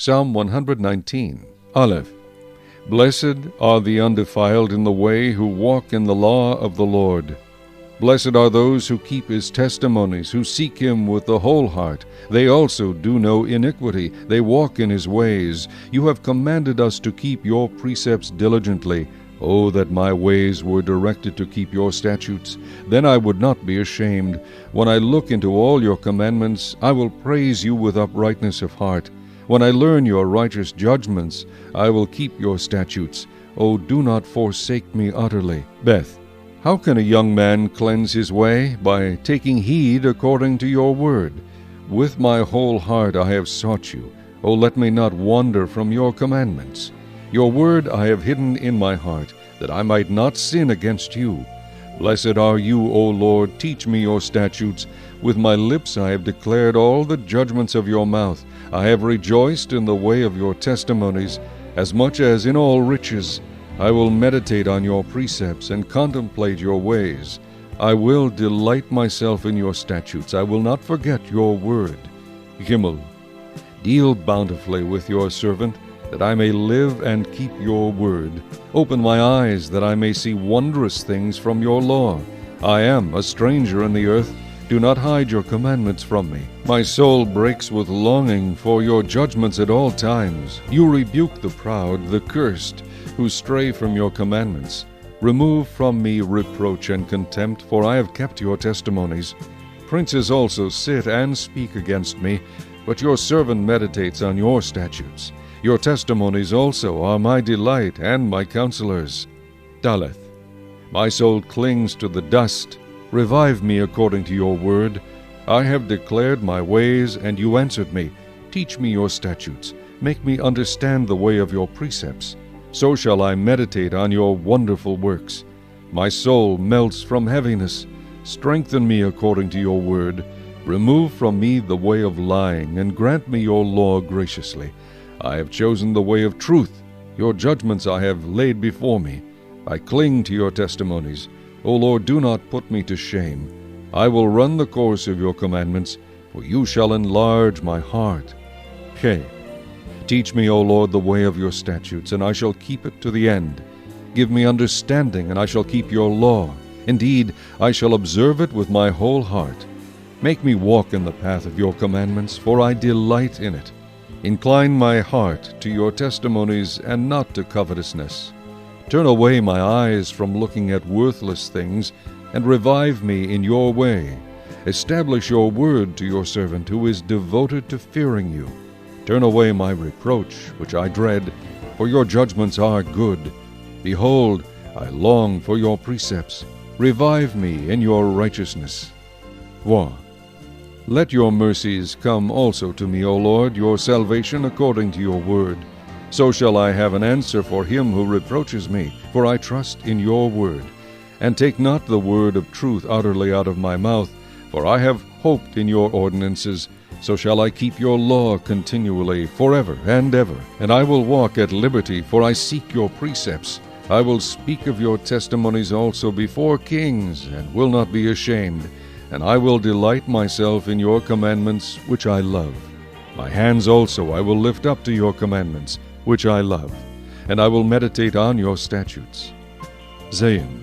Psalm 119, Aleph. Blessed are the undefiled in the way who walk in the law of the Lord. Blessed are those who keep his testimonies, who seek him with the whole heart. They also do no iniquity, they walk in his ways. You have commanded us to keep your precepts diligently. Oh, that my ways were directed to keep your statutes. Then I would not be ashamed. When I look into all your commandments, I will praise you with uprightness of heart. When I learn your righteous judgments, I will keep your statutes. Oh, do not forsake me utterly. Beth. How can a young man cleanse his way? By taking heed according to your word. With my whole heart I have sought you. O let me not wander from your commandments. Your word I have hidden in my heart, that I might not sin against you. Blessed are you, O Lord, teach me your statutes. With my lips I have declared all the judgments of your mouth. I have rejoiced in the way of your testimonies, as much as in all riches. I will meditate on your precepts and contemplate your ways. I will delight myself in your statutes. I will not forget your word. Gimel. Deal bountifully with your servant, that I may live and keep your word. Open my eyes, that I may see wondrous things from your law. I am a stranger in the earth. Do not hide your commandments from me. My soul breaks with longing for your judgments at all times. You rebuke the proud, the cursed, who stray from your commandments. Remove from me reproach and contempt, for I have kept your testimonies. Princes also sit and speak against me, but your servant meditates on your statutes. Your testimonies also are my delight and my counselors. Daleth. My soul clings to the dust. Revive me according to your word. I have declared my ways, and you answered me. Teach me your statutes. Make me understand the way of your precepts. So shall I meditate on your wonderful works. My soul melts from heaviness. Strengthen me according to your word. Remove from me the way of lying, and grant me your law graciously. I have chosen the way of truth. Your judgments I have laid before me. I cling to your testimonies. O Lord, do not put me to shame. I will run the course of your commandments, for you shall enlarge my heart. K. Teach me, O Lord, the way of your statutes, and I shall keep it to the end. Give me understanding, and I shall keep your law. Indeed, I shall observe it with my whole heart. Make me walk in the path of your commandments, for I delight in it. Incline my heart to your testimonies, and not to covetousness. Turn away my eyes from looking at worthless things, and revive me in your way. Establish your word to your servant, who is devoted to fearing you. Turn away my reproach, which I dread, for your judgments are good. Behold, I long for your precepts. Revive me in your righteousness. Wah. Let your mercies come also to me, O Lord, your salvation according to your word. So shall I have an answer for him who reproaches me, for I trust in your word. And take not the word of truth utterly out of my mouth, for I have hoped in your ordinances. So shall I keep your law continually, forever and ever. And I will walk at liberty, for I seek your precepts. I will speak of your testimonies also before kings, and will not be ashamed. And I will delight myself in your commandments, which I love. My hands also I will lift up to your commandments, which I love, and I will meditate on your statutes. Zayin.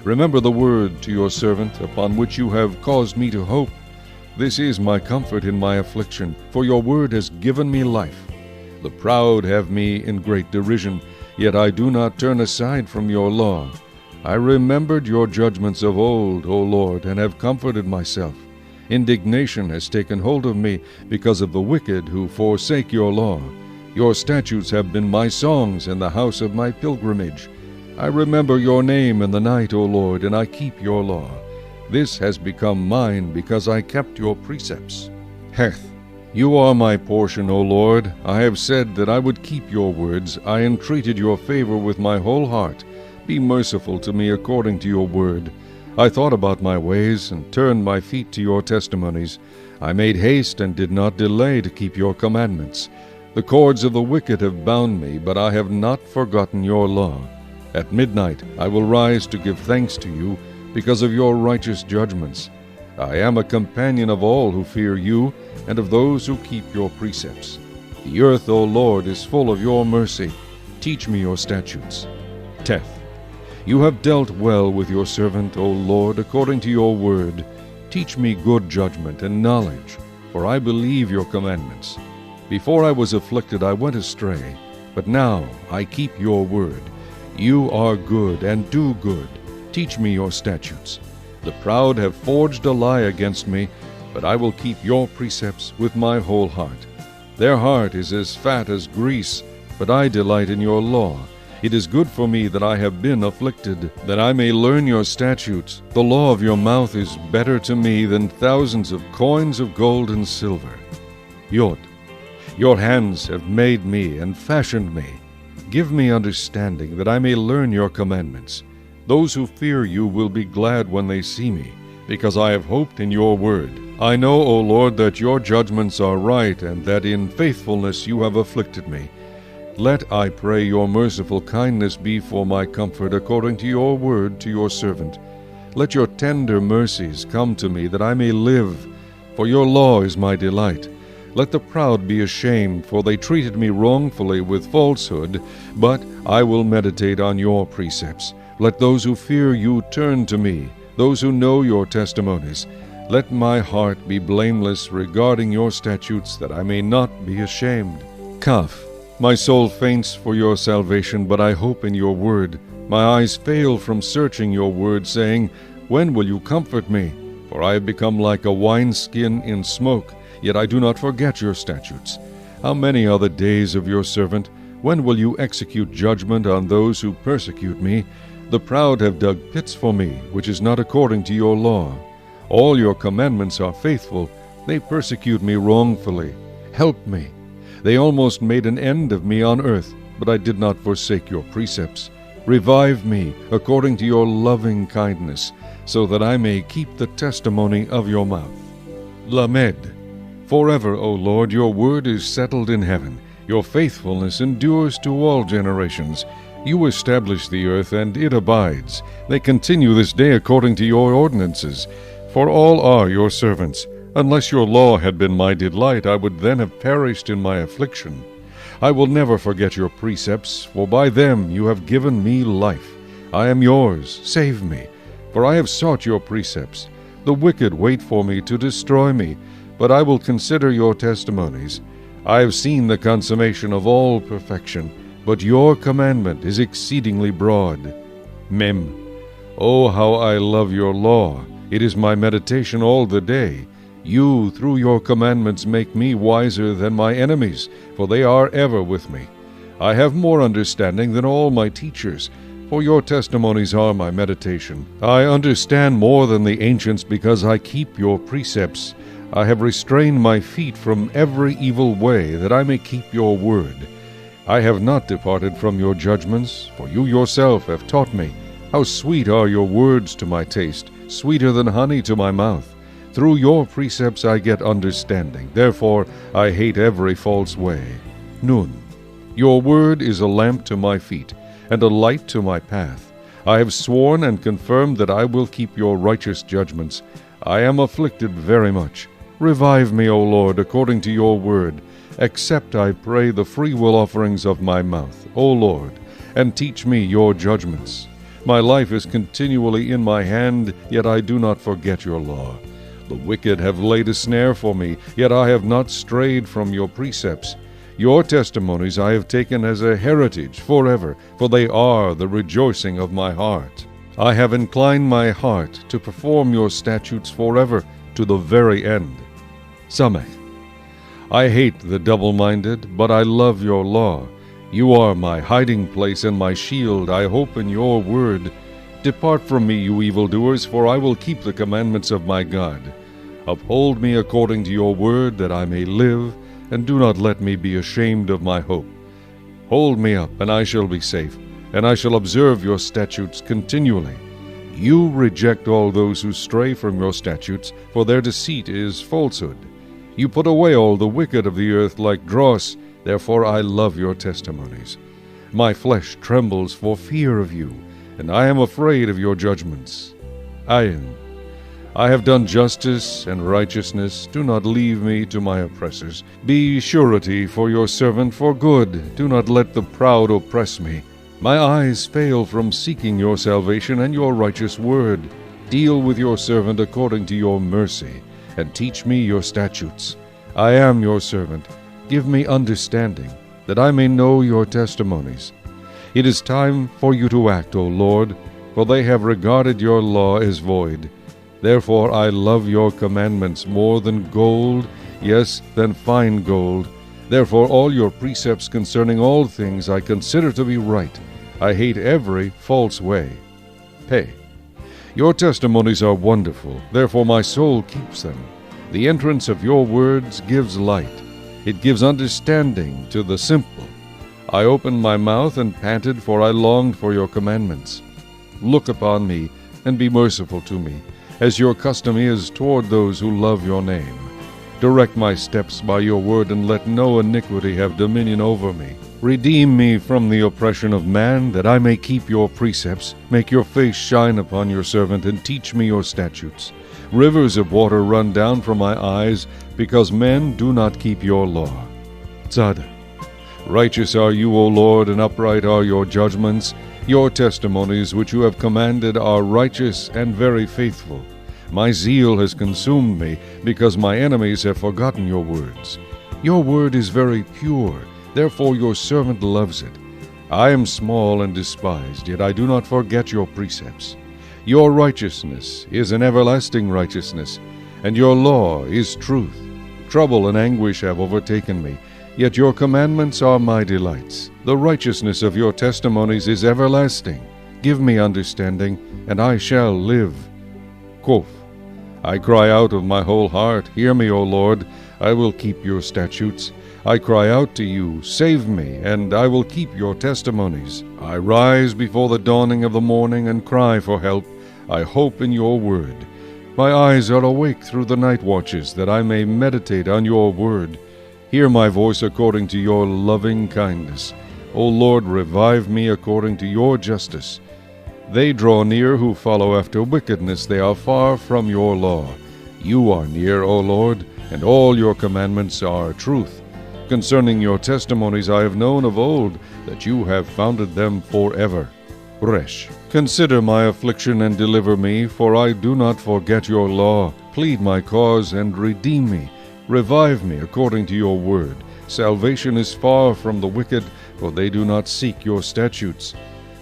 Remember the word to your servant, upon which you have caused me to hope. This is my comfort in my affliction, for your word has given me life. The proud have me in great derision, yet I do not turn aside from your law. I remembered your judgments of old, O Lord, and have comforted myself. Indignation has taken hold of me because of the wicked who forsake your law. Your statutes have been my songs in the house of my pilgrimage. I remember your name in the night, O Lord, and I keep your law. This has become mine because I kept your precepts. Heth. You are my portion, O Lord. I have said that I would keep your words. I entreated your favor with my whole heart. Be merciful to me according to your word. I thought about my ways and turned my feet to your testimonies. I made haste and did not delay to keep your commandments. The cords of the wicked have bound me, but I have not forgotten your law. At midnight I will rise to give thanks to you because of your righteous judgments. I am a companion of all who fear you and of those who keep your precepts. The earth, O Lord, is full of your mercy. Teach me your statutes. Teth. You have dealt well with your servant, O Lord, according to your word. Teach me good judgment and knowledge, for I believe your commandments. Before I was afflicted I went astray, but now I keep your word. You are good and do good. Teach me your statutes. The proud have forged a lie against me, but I will keep your precepts with my whole heart. Their heart is as fat as grease, but I delight in your law. It is good for me that I have been afflicted, that I may learn your statutes. The law of your mouth is better to me than thousands of coins of gold and silver. Yod. Your hands have made me and fashioned me. Give me understanding, that I may learn your commandments. Those who fear you will be glad when they see me, because I have hoped in your word. I know, O Lord, that your judgments are right, and that in faithfulness you have afflicted me. Let, I pray, your merciful kindness be for my comfort, according to your word to your servant. Let your tender mercies come to me, that I may live, for your law is my delight. Let the proud be ashamed, for they treated me wrongfully with falsehood, but I will meditate on your precepts. Let those who fear you turn to me, those who know your testimonies. Let my heart be blameless regarding your statutes, that I may not be ashamed. Kaf. My soul faints for your salvation, but I hope in your word. My eyes fail from searching your word, saying, when will you comfort me? For I have become like a wineskin in smoke, yet I do not forget your statutes. How many are the days of your servant? When will you execute judgment on those who persecute me? The proud have dug pits for me, which is not according to your law. All your commandments are faithful. They persecute me wrongfully. Help me. They almost made an end of me on earth, but I did not forsake your precepts. Revive me according to your loving kindness, so that I may keep the testimony of your mouth. Lamed. Forever, O Lord, your word is settled in heaven. Your faithfulness endures to all generations. You establish the earth, and it abides. They continue this day according to your ordinances. For all are your servants. Unless your law had been my delight, I would then have perished in my affliction. I will never forget your precepts, for by them you have given me life. I am yours, save me, for I have sought your precepts. The wicked wait for me to destroy me, but I will consider your testimonies. I have seen the consummation of all perfection, but your commandment is exceedingly broad. Mem. Oh, how I love your law! It is my meditation all the day. You, through your commandments, make me wiser than my enemies, for they are ever with me. I have more understanding than all my teachers, for your testimonies are my meditation. I understand more than the ancients, because I keep your precepts. I have restrained my feet from every evil way, that I may keep your word. I have not departed from your judgments, for you yourself have taught me. How sweet are your words to my taste, sweeter than honey to my mouth. Through your precepts I get understanding. Therefore I hate every false way. Nun. Your word is a lamp to my feet, and a light to my path. I have sworn and confirmed that I will keep your righteous judgments. I am afflicted very much. Revive me, O Lord, according to your word. Accept, I pray, the freewill offerings of my mouth, O Lord, and teach me your judgments. My life is continually in my hand, yet I do not forget your law. The wicked have laid a snare for me, yet I have not strayed from your precepts. Your testimonies I have taken as a heritage forever, for they are the rejoicing of my heart. I have inclined my heart to perform your statutes forever, to the very end. Samech. I hate the double-minded, but I love your law. You are my hiding place and my shield. I hope in your word. Depart from me, you evildoers, for I will keep the commandments of my God. Uphold me according to your word, that I may live, and do not let me be ashamed of my hope. Hold me up, and I shall be safe, and I shall observe your statutes continually. You reject all those who stray from your statutes, for their deceit is falsehood. You put away all the wicked of the earth like dross. Therefore I love your testimonies. My flesh trembles for fear of you, and I am afraid of your judgments. Ayin. I have done justice and righteousness. Do not leave me to my oppressors. Be surety for your servant for good. Do not let the proud oppress me. My eyes fail from seeking your salvation and your righteous word. Deal with your servant according to your mercy, and teach me your statutes. I am your servant. Give me understanding, that I may know your testimonies. It is time for you to act, O Lord, for they have regarded your law as void. Therefore I love your commandments more than gold, yes, than fine gold. Therefore all your precepts concerning all things I consider to be right. I hate every false way. Pay. Your testimonies are wonderful, therefore my soul keeps them. The entrance of your words gives light. It gives understanding to the simple. I opened my mouth and panted, for I longed for your commandments. Look upon me, and be merciful to me, as your custom is toward those who love your name. Direct my steps by your word, and let no iniquity have dominion over me. Redeem me from the oppression of man, that I may keep your precepts. Make your face shine upon your servant, and teach me your statutes. Rivers of water run down from my eyes, because men do not keep your law. Tzad. Righteous are you, O Lord, and upright are your judgments. Your testimonies which you have commanded are righteous and very faithful. My zeal has consumed me, because my enemies have forgotten your words. Your word is very pure, therefore your servant loves it. I am small and despised, yet I do not forget your precepts. Your righteousness is an everlasting righteousness, and your law is truth. Trouble and anguish have overtaken me, yet your commandments are my delights. The righteousness of your testimonies is everlasting. Give me understanding, and I shall live. Quoth, I cry out of my whole heart, hear me, O Lord, I will keep your statutes. I cry out to you, save me, and I will keep your testimonies. I rise before the dawning of the morning and cry for help. I hope in your word. My eyes are awake through the night watches, that I may meditate on your word. Hear my voice according to your loving kindness. O Lord, revive me according to your justice. They draw near who follow after wickedness. They are far from your law. You are near, O Lord, and all your commandments are truth. Concerning your testimonies I have known of old, that you have founded them forever. Resh. Consider my affliction and deliver me, for I do not forget your law. Plead my cause and redeem me. Revive me according to your word. Salvation is far from the wicked, for they do not seek your statutes.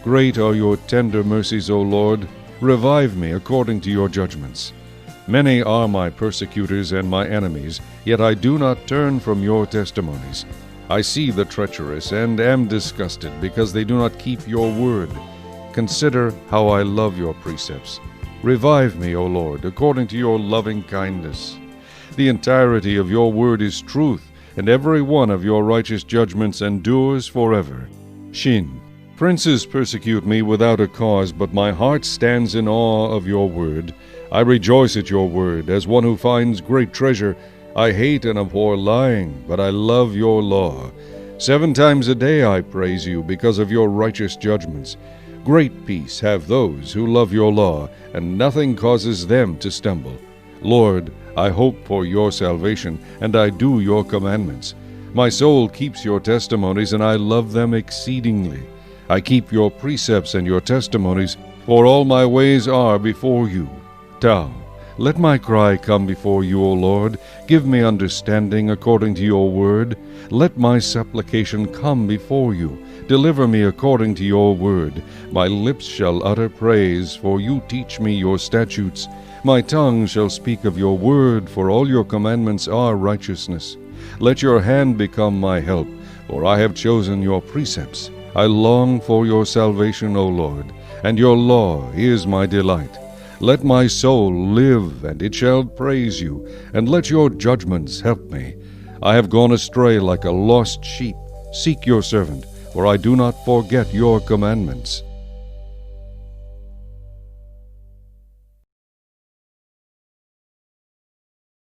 Great are your tender mercies, O Lord. Revive me according to your judgments. Many are my persecutors and my enemies, yet I do not turn from your testimonies. I see the treacherous and am disgusted, because they do not keep your word. Consider how I love your precepts. Revive me, O Lord, according to your loving kindness. The entirety of your word is truth, and every one of your righteous judgments endures forever. Shin. Princes persecute me without a cause, but my heart stands in awe of your word. I rejoice at your word, as one who finds great treasure. I hate and abhor lying, but I love your law. 7 times a day I praise you, because of your righteous judgments. Great peace have those who love your law, and nothing causes them to stumble. Lord, I hope for your salvation, and I do your commandments. My soul keeps your testimonies, and I love them exceedingly. I keep your precepts and your testimonies, for all my ways are before you. Tau, let my cry come before you, O Lord. Give me understanding according to your word. Let my supplication come before you. Deliver me according to your word. My lips shall utter praise, for you teach me your statutes. My tongue shall speak of your word, for all your commandments are righteousness. Let your hand become my help, for I have chosen your precepts. I long for your salvation, O Lord, and your law is my delight. Let my soul live, and it shall praise you, and let your judgments help me. I have gone astray like a lost sheep. Seek your servant, for I do not forget your commandments.